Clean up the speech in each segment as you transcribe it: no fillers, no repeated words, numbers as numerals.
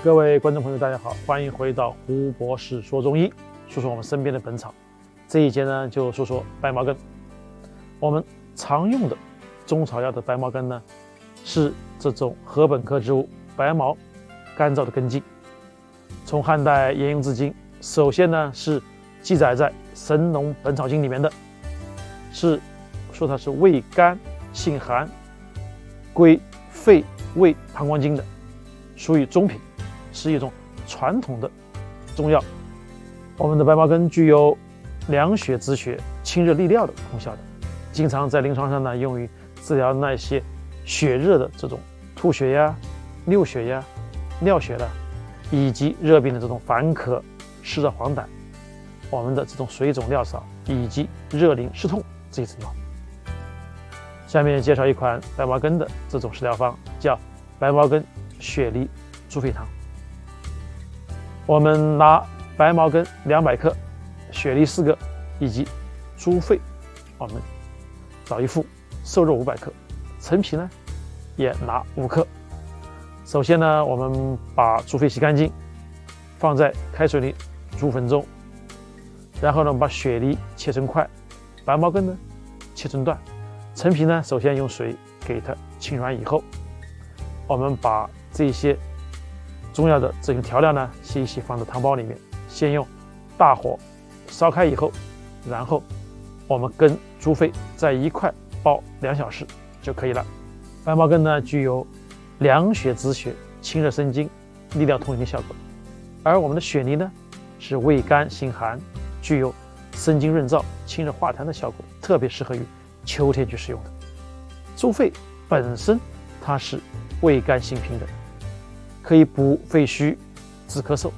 各位观众朋友，大家好，欢迎回到胡博士说中医，说说我们身边的本草。这一节呢，就说说白茅根。我们常用的中草药的白茅根呢，是这种禾本科植物白茅干燥的根茎。从汉代沿用至今，首先呢是记载在《神农本草经》里面的，是说它是味甘性寒，归肺胃膀胱经的，属于中品，是一种传统的中药。我们的白茅根具有凉血止血、清热利尿的功效的，经常在临床上呢用于治疗那些血热的这种吐血呀、尿血呀、尿血的，以及热病的这种烦渴、湿热黄疸，我们的这种水肿尿少以及热淋湿痛这些症状。下面介绍一款白茅根的这种食疗方，叫白茅根雪梨猪肺汤。我们拿白茅根200克，雪梨4个，以及猪肺，我们找一副，瘦肉500克，陈皮呢也拿5克。首先呢，我们把猪肺洗干净，放在开水里煮5分钟，然后呢，把雪梨切成块，白茅根呢切成段，陈皮呢首先用水给它浸软以后，我们把这些中药的这些调料呢洗一洗，放在汤包里面，先用大火烧开以后，然后我们跟猪肺在一块煲2小时就可以了。白茅根呢具有凉血止血、清热生津、利尿通淋的效果，而我们的雪梨呢是味甘性寒，具有生津润燥、清热化痰的效果，特别适合于秋天去使用的。猪肺本身它是味甘性平的，可以补肺虚、治咳嗽，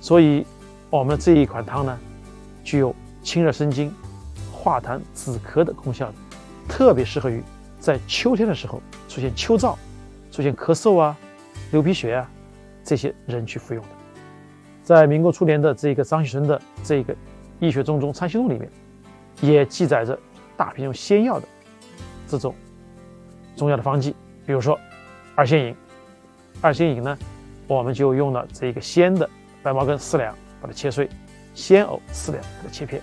所以我们这一款汤呢具有清热生津、化痰止咳的功效的，特别适合于在秋天的时候出现秋燥、出现咳嗽啊、流鼻血啊这些人去服用的。在民国初年的这个张锡纯的这个《医学中参析录》里面，也记载着大批用仙药的这种中药的方剂，比如说二仙饮。二仙饮呢，我们就用了这个鲜的白茅根4两，把它切碎；鲜藕4两，把它切片，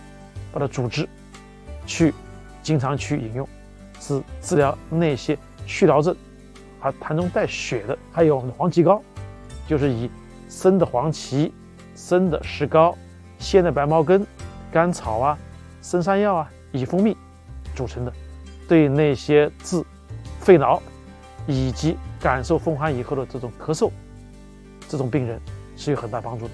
把它煮汁，经常去饮用，是治疗那些虚劳症和痰中带血的。还有我们的黄芪膏，就是以生的黄芪、生的石膏、鲜的白茅根、甘草啊、生山药啊以及蜂蜜组成的，对那些治肺痨以及感受风寒以后的这种咳嗽，这种病人是有很大帮助的。